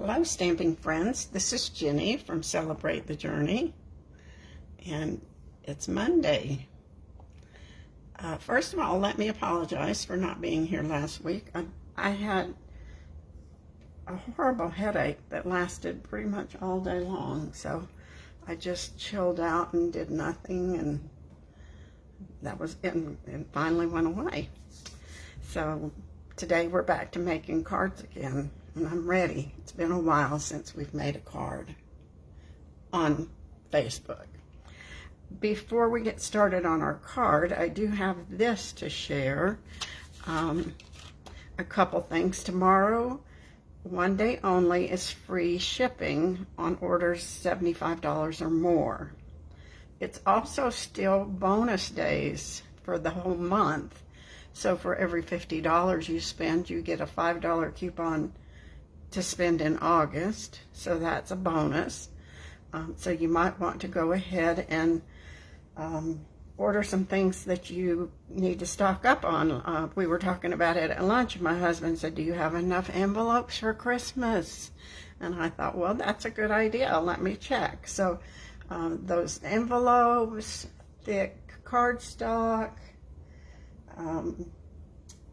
Hello, stamping friends. This is Jenny from Celebrate the Journey, and it's Monday. First of all, let me apologize for not being here last week. I had a horrible headache that lasted pretty much all day long, so I just chilled out and did nothing, and that was it, and finally went away. So today we're back to making cards again, and I'm ready. It's been a while since we've made a card on Facebook. Before we get started on our card, I do have this to share. A couple things. Tomorrow, one day only, is free shipping on orders $75 or more. It's also still bonus days for the whole month. So for every $50 you spend, you get a $5 coupon to spend in August. So that's a bonus. So you might want to go ahead and order some things that you need to stock up on. We were talking about it at lunch. My husband said, "Do you have enough envelopes for Christmas?" And I thought, well, that's a good idea. Let me check. So those envelopes, thick cardstock,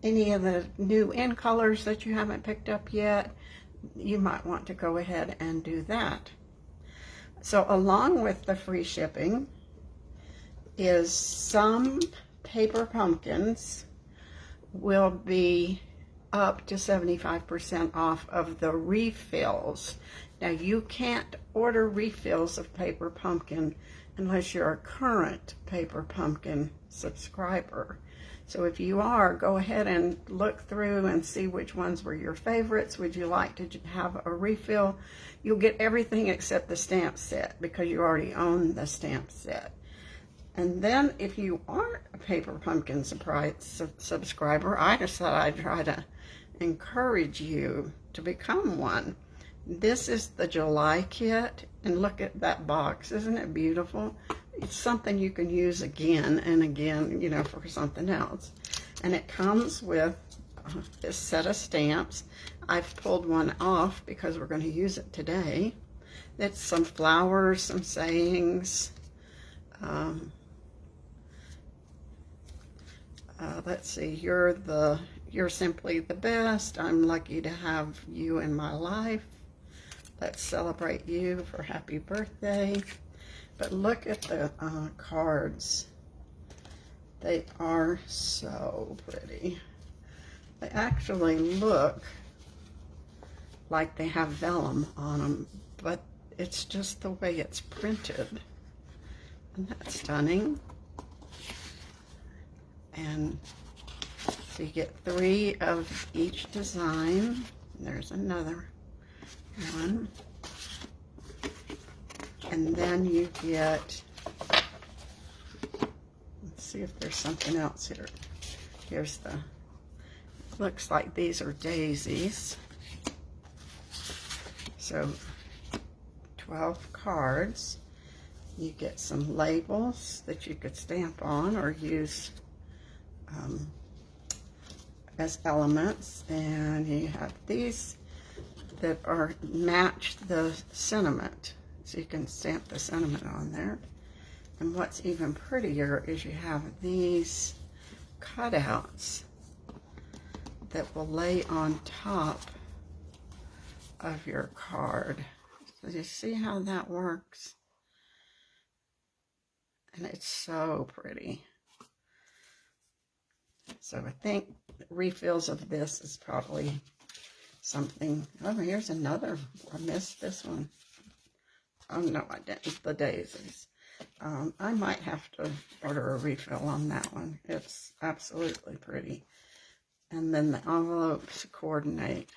any of the new in colors that you haven't picked up yet, you might want to go ahead and do that. So along with the free shipping is some paper pumpkins will be up to 75% off of the refills. Now you can't order refills of paper pumpkin unless you're a current paper pumpkin subscriber. So if you are, go ahead and look through and see which ones were your favorites. Would you like to have a refill? You'll get everything except the stamp set because you already own the stamp set. And then if you aren't a paper pumpkin subscriber, I just thought I'd try to encourage you to become one. This is the July kit, and look at that box. Isn't it beautiful? It's something you can use again and again, you know, for something else. And it comes with this set of stamps. I've pulled one off because we're going to use it today. It's some flowers, some sayings. Let's see, you're simply the best. I'm lucky to have you in my life. Let's celebrate you for happy birthday. But look at the cards. They are so pretty. They actually look like they have vellum on them, but it's just the way it's printed. Isn't that stunning? And so you get 3 of each design. There's another one. And then you get, let's see if there's something else here. Here's the, looks like these are daisies. So 12 cards. You get some labels that you could stamp on or use as elements, and you have these that are match the sentiment, so you can stamp the sentiment on there. And what's even prettier is you have these cutouts that will lay on top of your card. So you see how that works? And it's so pretty. So I think refills of this is probably something. Oh, here's another. I missed this one. Oh, no, I didn't. The daisies. I might have to order a refill on that one. It's absolutely pretty. And then the envelopes coordinate.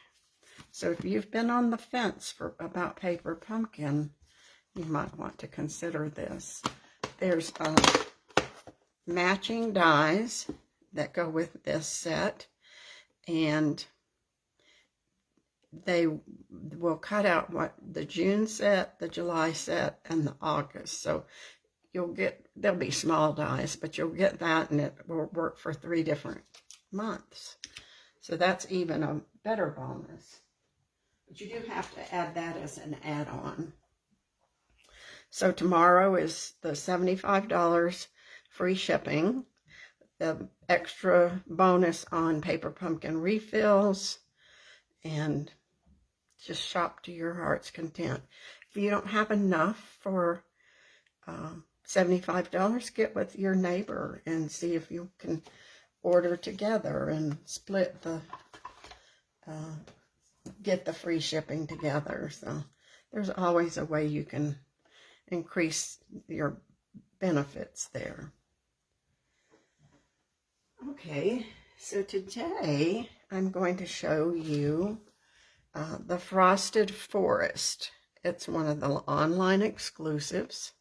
So if you've been on the fence about paper pumpkin, you might want to consider this. There's matching dies that go with this set, and they will cut out what the June set, the July set, and the August. So you'll get, there'll be small dies, but you'll get that, and it will work for 3 different months. So that's even a better bonus. But you do have to add that as an add-on. So tomorrow is the $75 free shipping, the extra bonus on paper pumpkin refills, and just shop to your heart's content. If you don't have enough for $75, get with your neighbor and see if you can order together and split the, get the free shipping together. So there's always a way you can increase your benefits there. Okay, so today I'm going to show you the Frosted Forest. It's one of the online exclusives,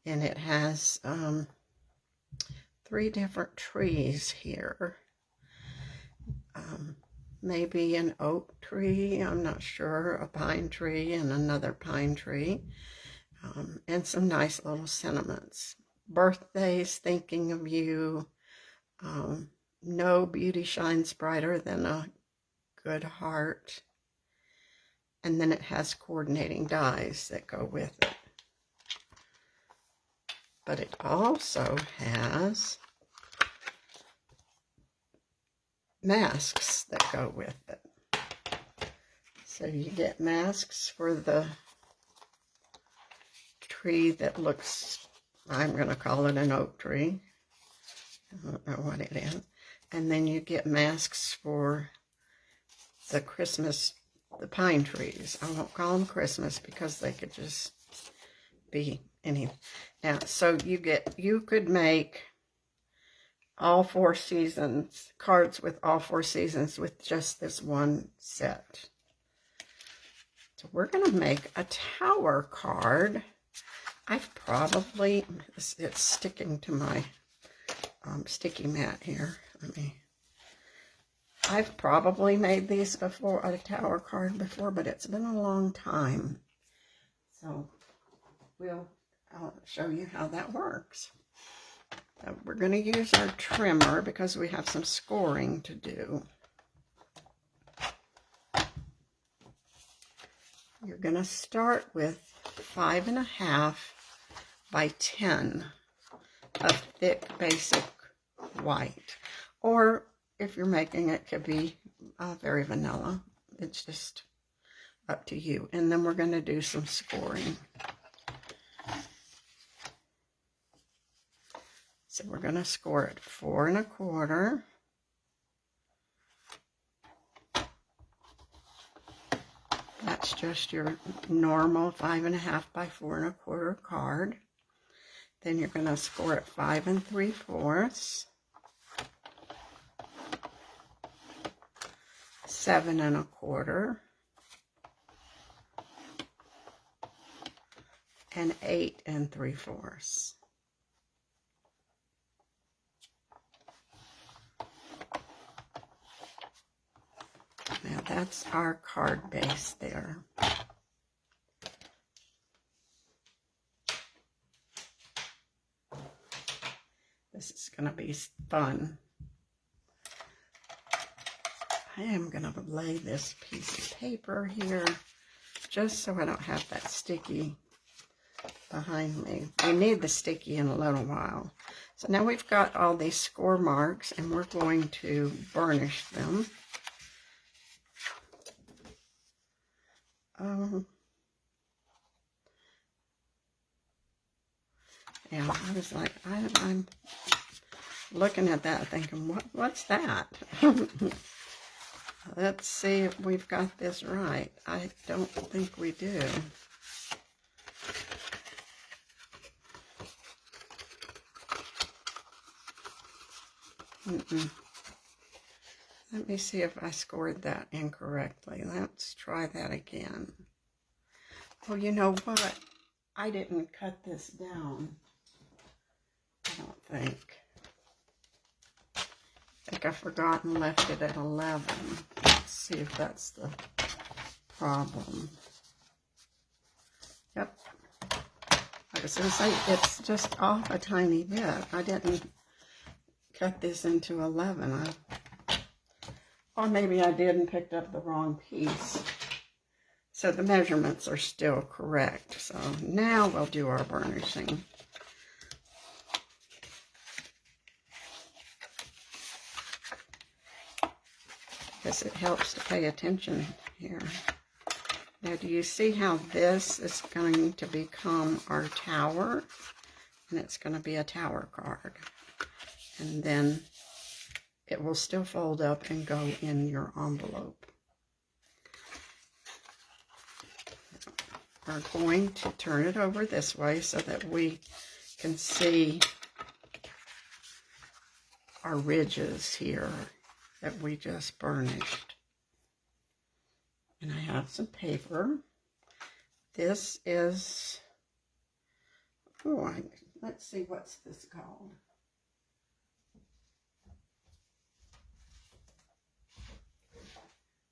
and it has 3 different trees here. Maybe an oak tree, I'm not sure, a pine tree and another pine tree, and some nice little sentiments. Birthdays, thinking of you, no beauty shines brighter than a good heart, and then it has coordinating dies that go with it. But it also has masks that go with it. So you get masks for the tree that looks, I'm going to call it an oak tree. I don't know what it is. And then you get masks for the Christmas, the pine trees. I won't call them Christmas because they could just be any. Now, so you could make all 4 seasons, cards with all 4 seasons with just this one set. So we're going to make a tower card. I've probably, it's sticking to my sticky mat here. I've probably made these before, a tower card before, but it's been a long time. So I'll show you how that works. We're going to use our trimmer because we have some scoring to do. You're going to start with 5.5 by 10 of thick basic white. Or if you're making it, could be very vanilla. It's just up to you. And then we're going to do some scoring. So we're going to score it 4 1/4. That's just your normal 5.5 by 4 1/4 card. Then you're going to score it 5 3/4, 7 1/4, and 8 3/4. Now that's our card base there. This is going to be fun. I am going to lay this piece of paper here just so I don't have that sticky behind me. We need the sticky in a little while. So now we've got all these score marks and we're going to burnish them. Yeah, I was like, I'm looking at that thinking, what's that? Let's see if we've got this right. I don't think we do. Let me see if I scored that incorrectly. Let's try that again. Oh, you know what? I didn't cut this down. I don't think. I think I forgot and left it at 11. Let's see if that's the problem. Yep. Like I was going to say, it's just off a tiny bit. I didn't cut this into 11. Or maybe I did and picked up the wrong piece. So the measurements are still correct. So now we'll do our burnishing. Because it helps to pay attention here. Now, do you see how this is going to become our tower? And it's going to be a tower card. And then it will still fold up and go in your envelope. We're going to turn it over this way so that we can see our ridges here that we just burnished. And I have some paper. This is, let's see, what's this called?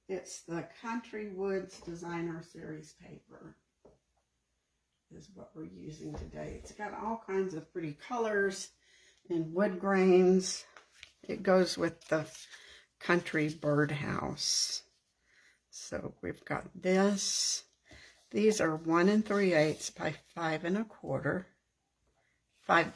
It's the Country Woods Designer Series paper is what we're using today. It's got all kinds of pretty colors and wood grains. It goes with the country birdhouse. So we've got this. These are 1 3/8 by 5 1/4. 5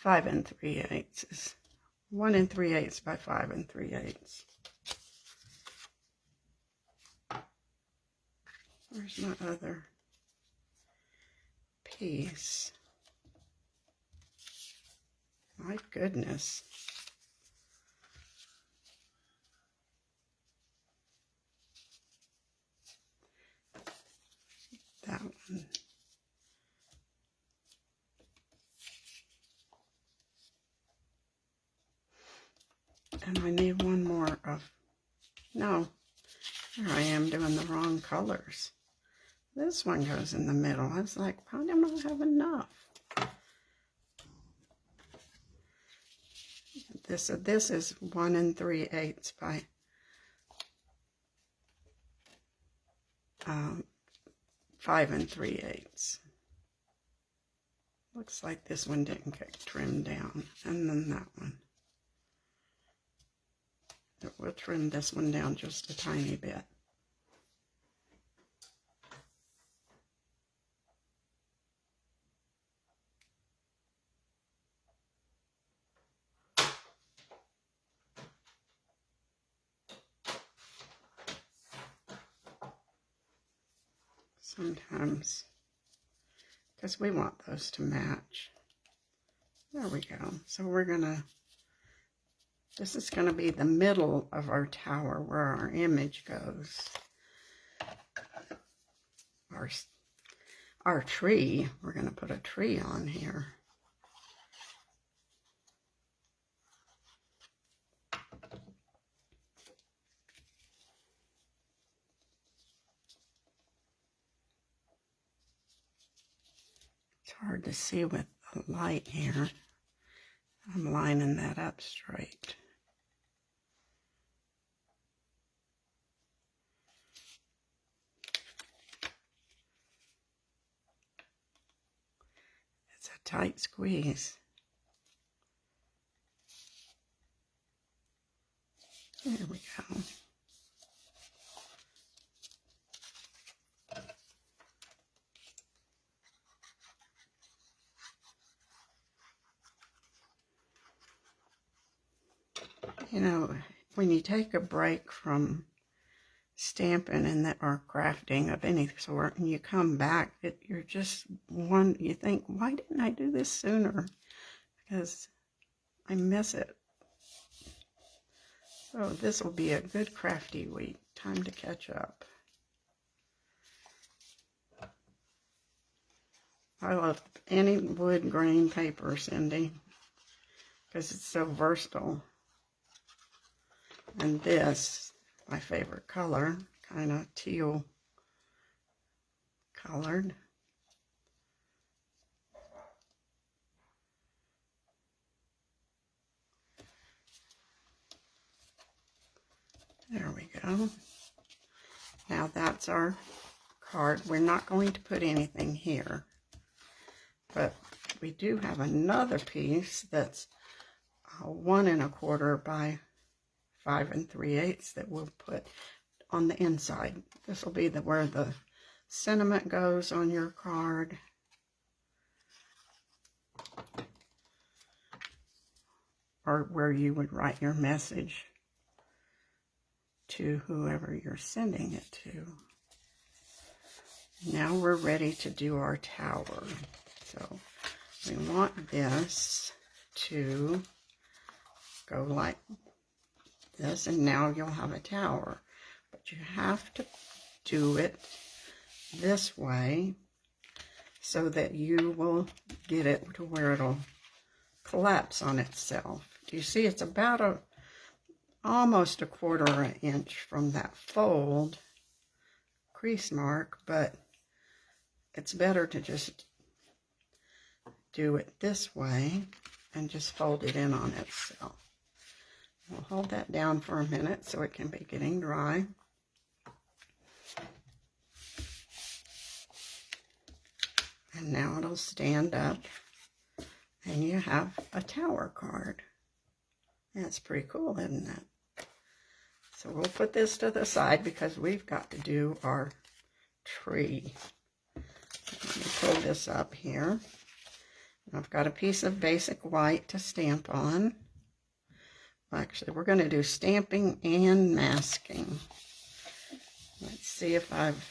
3/8 is 1 3/8 by 5 3/8. Where's my other piece? My goodness. That one. And I need one more of, no, here I am doing the wrong colors. This one goes in the middle. I was like, how do I not have enough? This is 1 3/8 by 5 3/8. Looks like this one didn't get trimmed down. And then that one. We'll trim this one down just a tiny bit. Sometimes, because we want those to match. There we go. So we're gonna, this is gonna be the middle of our tower where our image goes. Our tree, we're gonna put a tree on here. It's hard to see with the light here. I'm lining that up straight. It's a tight squeeze. There we go. You know, when you take a break from Stampin' or crafting of any sort, and you come back, you're just you think, why didn't I do this sooner? Because I miss it. So this will be a good crafty week. Time to catch up. I love any wood grain paper, Cindy, because it's so versatile. And this, my favorite color, kind of teal colored. There we go. Now that's our card. We're not going to put anything here, but we do have another piece that's 1 1/4 by 5 3/8 that we'll put on the inside. This will be where the sentiment goes on your card. Or where you would write your message to whoever you're sending it to. Now we're ready to do our tower. So we want this to go like this, and now you'll have a tower. But you have to do it this way so that you will get it to where it'll collapse on itself. You see, it's about almost 1/4 inch from that fold crease mark, but it's better to just do it this way and just fold it in on itself. We'll hold that down for a minute so it can be getting dry. And now it'll stand up and you have a tower card. That's pretty cool, isn't it? So we'll put this to the side because we've got to do our tree. Let me pull this up here. I've got a piece of basic white to stamp on. Actually, we're going to do stamping and masking. Let's see if I've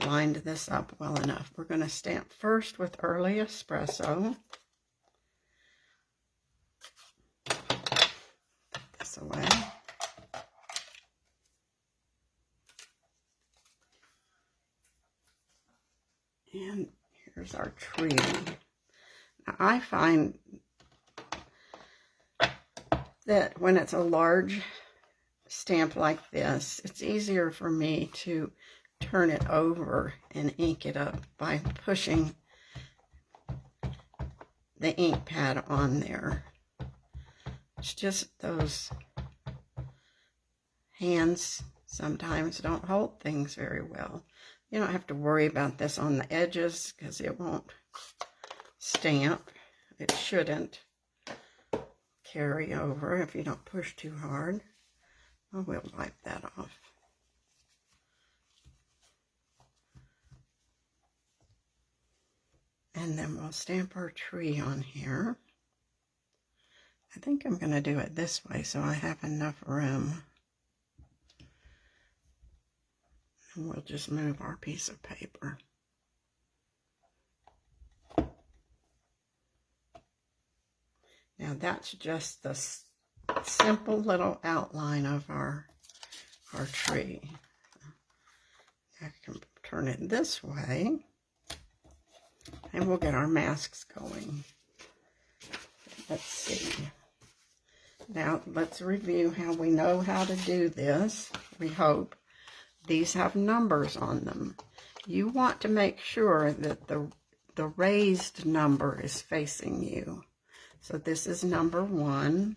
lined this up well enough. We're going to stamp first with Early Espresso. Put this away. And here's our tree. Now, I find that when it's a large stamp like this, it's easier for me to turn it over and ink it up by pushing the ink pad on there. It's just those hands sometimes don't hold things very well. You don't have to worry about this on the edges because it won't stamp. It shouldn't carry over if you don't push too hard. Oh, we'll wipe that off. And then we'll stamp our tree on here. I think I'm going to do it this way so I have enough room. And we'll just move our piece of paper. Now that's just the simple little outline of our tree. I can turn it this way and we'll get our masks going. Let's see. Now let's review how we know how to do this. We hope. These have numbers on them. You want to make sure that the raised number is facing you. So this is number 1.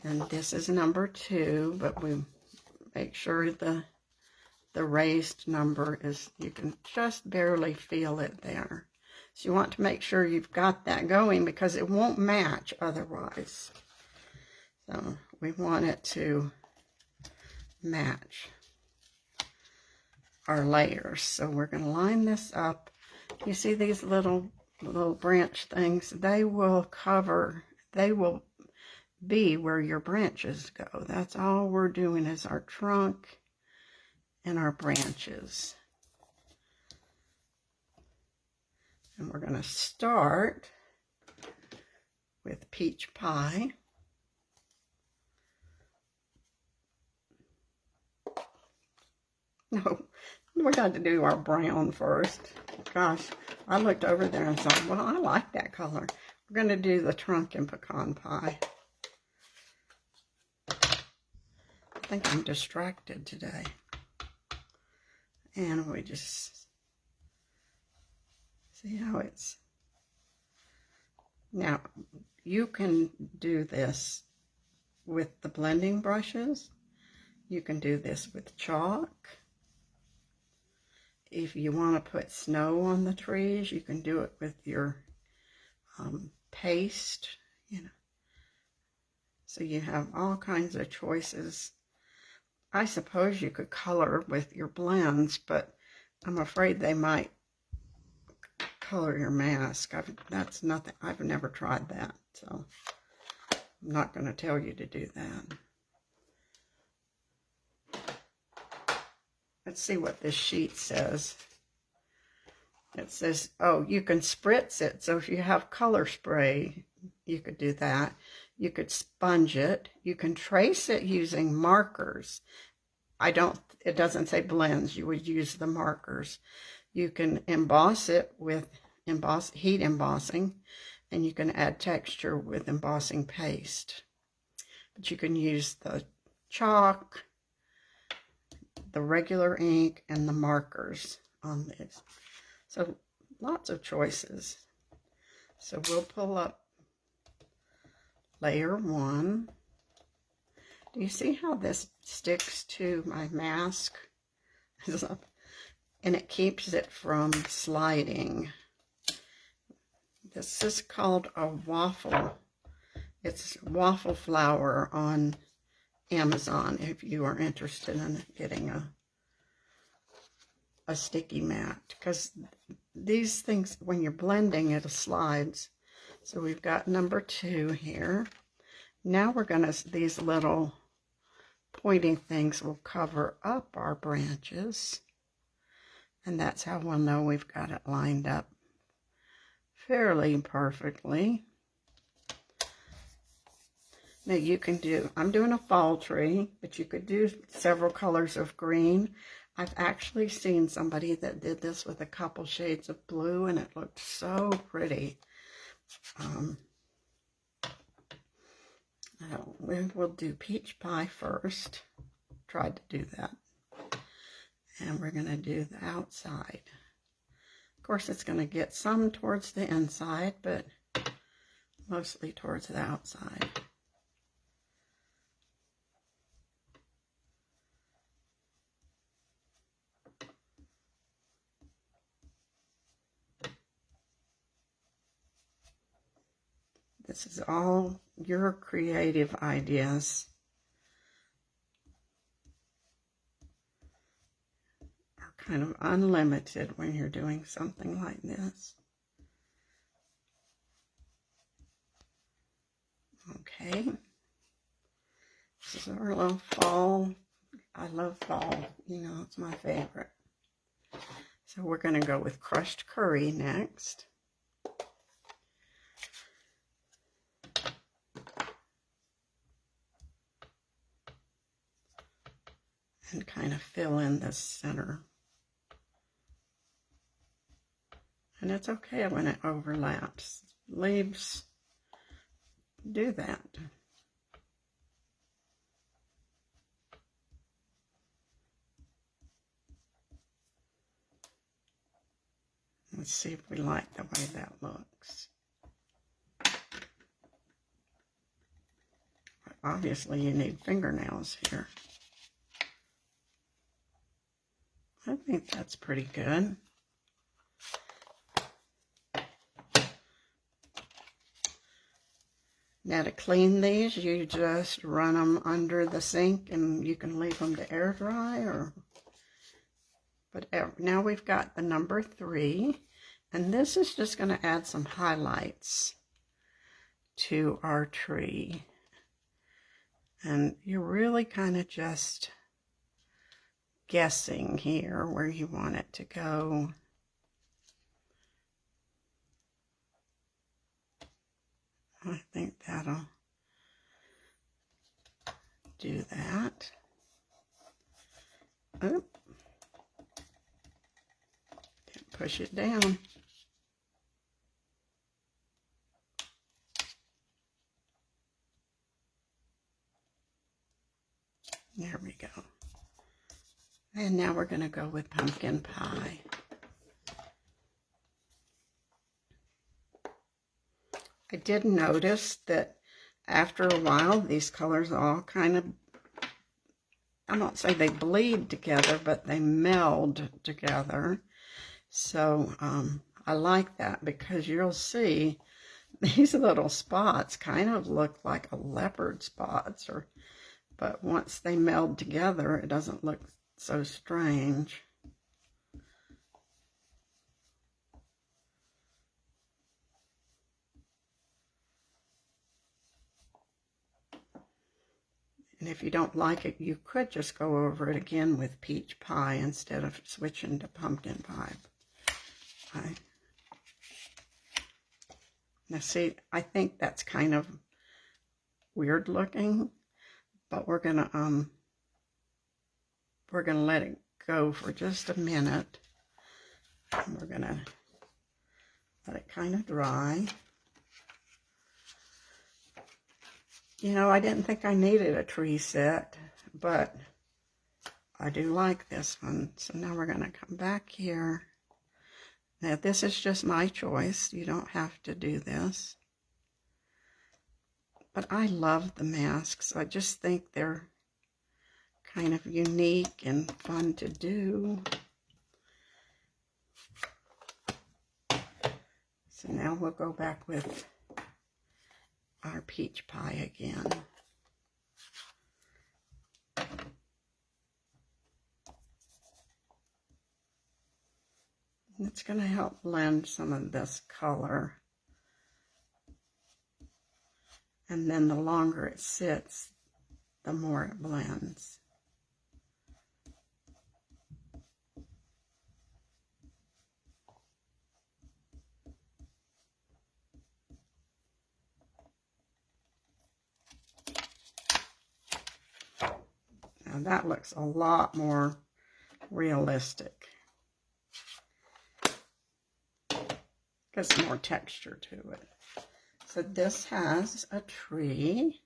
And this is number 2, but we make sure the raised number is, you can just barely feel it there. So you want to make sure you've got that going because it won't match otherwise. So we want it to match our layers. So we're going to line this up. You see these little branch things? They will cover, they will be where your branches go. That's all we're doing is our trunk and our branches. And we're going to start with peach pie. No, we got to do our brown first. Gosh, I looked over there and thought, well, I like that color. We're going to do the trunk and pecan pie. I think I'm distracted today. And we just see how it's... Now, you can do this with the blending brushes. You can do this with chalk. if you want to put snow on the trees, you can do it with your paste, you know. So you have all kinds of choices. I suppose you could color with your blends, but I'm afraid they might color your mask. That's nothing. I've never tried that, so I'm not going to tell you to do that. Let's see what this sheet says. It says, oh, you can spritz it. So if you have color spray, you could do that. You could sponge it. You can trace it using markers. It doesn't say blends. You would use the markers. You can emboss it with heat embossing, and you can add texture with embossing paste. But you can use the chalk, the regular ink, and the markers on this. So lots of choices. So we'll pull up layer 1. Do you see how this sticks to my mask? And it keeps it from sliding. This is called a waffle. It's waffle flour on Amazon if you are interested in getting a sticky mat, because these things, when you're blending, it slides. So we've got number 2 here. Now we're going to, these little pointing things will cover up our branches, and that's how we'll know we've got it lined up fairly perfectly. Now you can do, I'm doing a fall tree, but you could do several colors of green. I've actually seen somebody that did this with a couple shades of blue, and it looked so pretty. We'll do peach pie first. Tried to do that. And we're going to do the outside. Of course, it's going to get some towards the inside, but mostly towards the outside. This is all your creative ideas. Are kind of unlimited when you're doing something like this. Okay. This is our little fall. I love fall. You know, it's my favorite. So we're going to go with crushed curry next. And kind of fill in the center. And it's okay when it overlaps. Leaves do that. Let's see if we like the way that looks. Obviously, you need fingernails here. I think that's pretty good. Now to clean these, you just run them under the sink, and you can leave them to air dry, or whatever. Now we've got the number 3, and this is just going to add some highlights to our tree. And you're really kind of just guessing here where you want it to go. I think that'll do that. Oh, push it down. There we go. And now we're going to go with pumpkin pie. I did notice that after a while, these colors all kind of I won't say they bleed together, but they meld together. So I like that because you'll see these little spots kind of look like a leopard spots, but once they meld together, it doesn't look so strange. And if you don't like it, you could just go over it again with peach pie instead of switching to pumpkin pie. Okay. Now see, I think that's kind of weird looking, but we're gonna let it go for just a minute. And we're gonna let it kind of dry. You know, I didn't think I needed a tree set, but I do like this one. So now we're gonna come back here. Now this is just my choice. You don't have to do this. But I love the masks. I just think they're kind of unique and fun to do. So now we'll go back with our peach pie again. It's going to help blend some of this color. And then the longer it sits, the more it blends. Now that looks a lot more realistic. Gets more texture to it. So this has a tree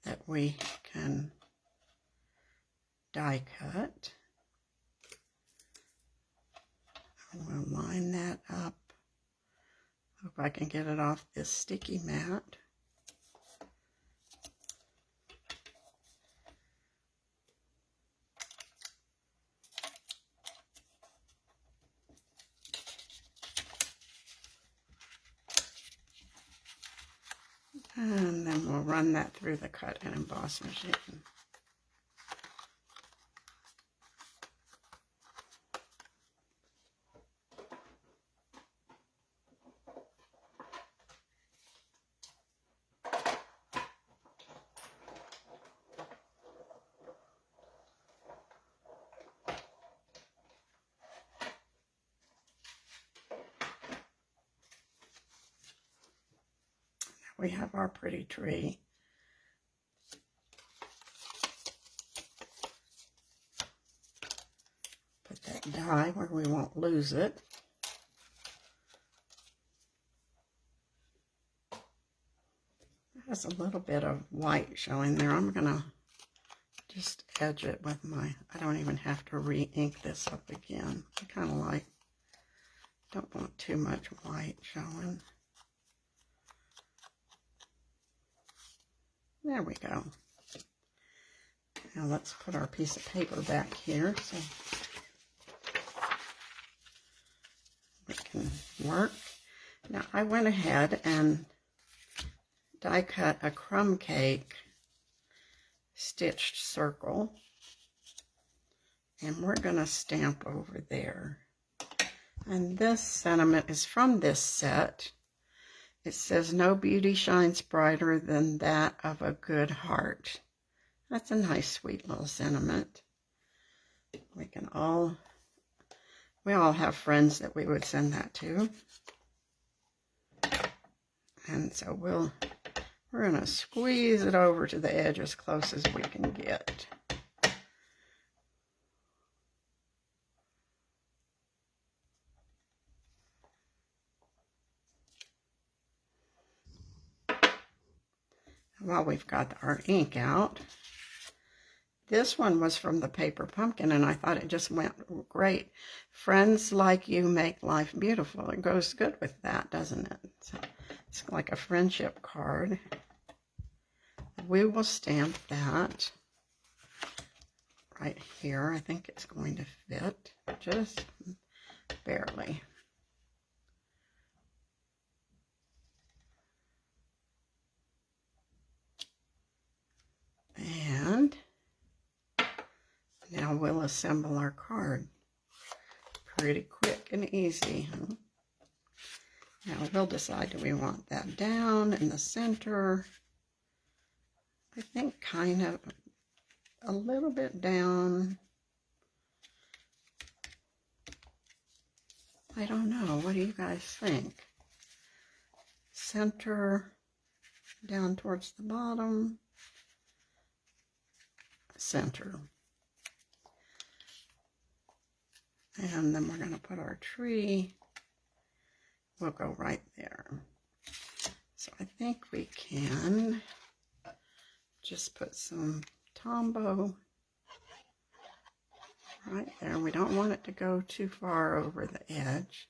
that we can die cut. And we'll line that up. Hope I can get it off this sticky mat. And then we'll run that through the cut and emboss machine. We have our pretty tree. Put that die where we won't lose it. It has a little bit of white showing there. I'm going to just edge it with my, I don't even have to re-ink this up again. I kind of like, don't want too much white showing. There we go. Now let's put our piece of paper back here so it can work. Now I went ahead and die cut a crumb cake stitched circle, and we're going to stamp over there. And this sentiment is from this set. It says, "No beauty shines brighter than that of a good heart." That's a nice, sweet little sentiment. We all have friends that we would send that to. And so we're going to squeeze it over to the edge as close as we can get. While we've got our ink out, this one was from the paper pumpkin, and I thought it just went great. Friends like you make life beautiful. It goes good with that, doesn't it? So it's like a friendship card. We will stamp that right here. I think it's going to fit just barely. And now we'll assemble our card. Pretty quick and easy, huh? Now we'll decide, do we want that down in the center? I think kind of a little bit down. I don't know. What do you guys think? Center, down towards the bottom. Center. And then we're going to put our tree. We'll go right there. So I think we can just put some Tombow right there. We don't want it to go too far over the edge.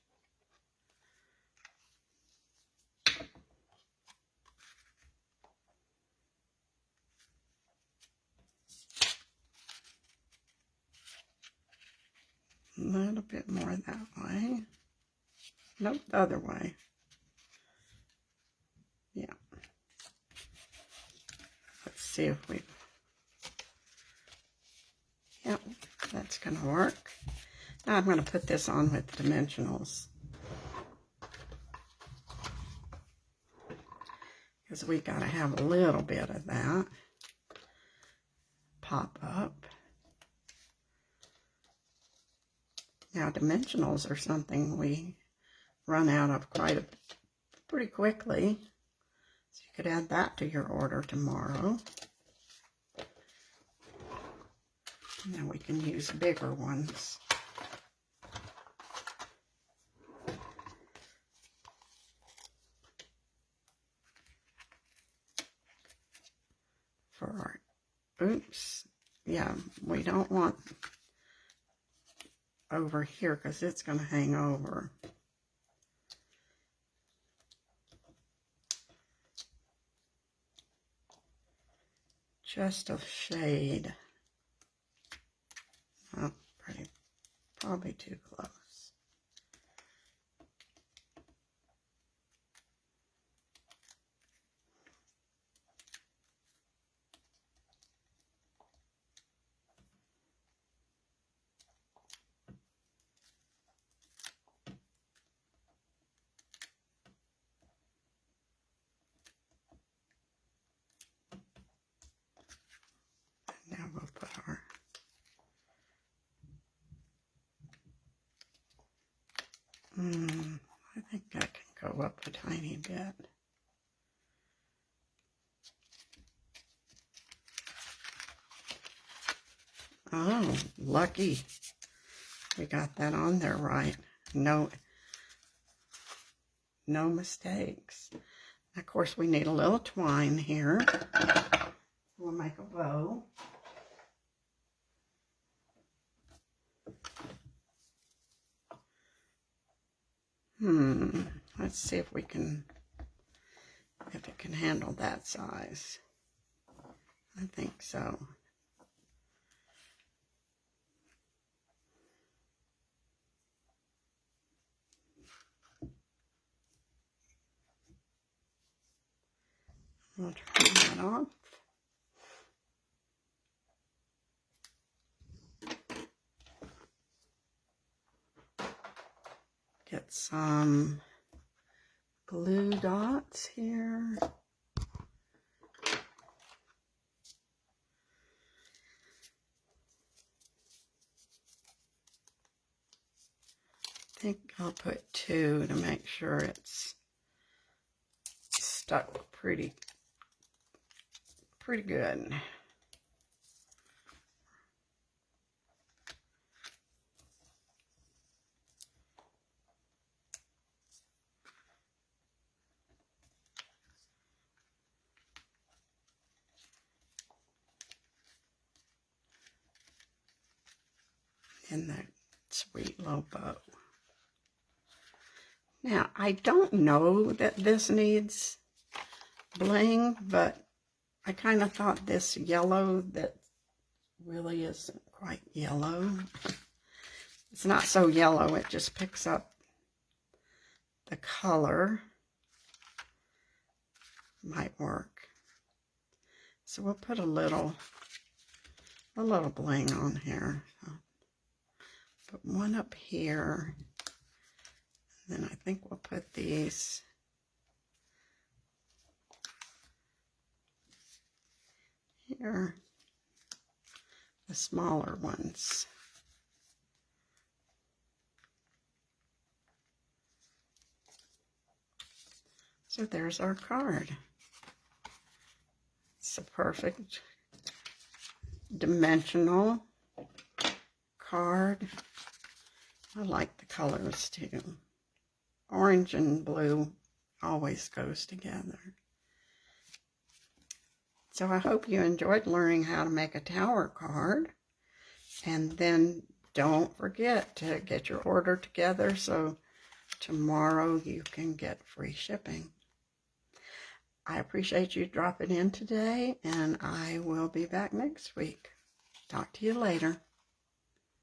A little bit more that way. Nope, the other way. Yeah. Let's see if we... Yep, that's going to work. Now I'm going to put this on with dimensionals, because we got to have a little bit of that pop up. Now dimensionals are something we run out of pretty quickly, so you could add that to your order tomorrow. Now we can use bigger ones. For our, oops, yeah, we don't want over here because it's going to hang over. Just a shade. Oh, probably too close. Now we'll put our I think that can go up a tiny bit. Oh, lucky. We got that on there right. No mistakes. Of course, we need a little twine here. We'll make a bow. Let's see if it can handle that size. I think so. We'll turn that off. Get some glue dots here. I think I'll put 2 to make sure it's stuck pretty good. In that sweet little bow. Now, I don't know that this needs bling, but I kind of thought this yellow that really isn't quite yellow. It's not so yellow, it just picks up the color. Might work. So we'll put a little bling on here. So put one up here. And then I think we'll put these here, the smaller ones. So there's our card. It's a perfect dimensional card. I like the colors too. Orange and blue always goes together. So I hope you enjoyed learning how to make a tower card. And then don't forget to get your order together so tomorrow you can get free shipping. I appreciate you dropping in today, and I will be back next week. Talk to you later.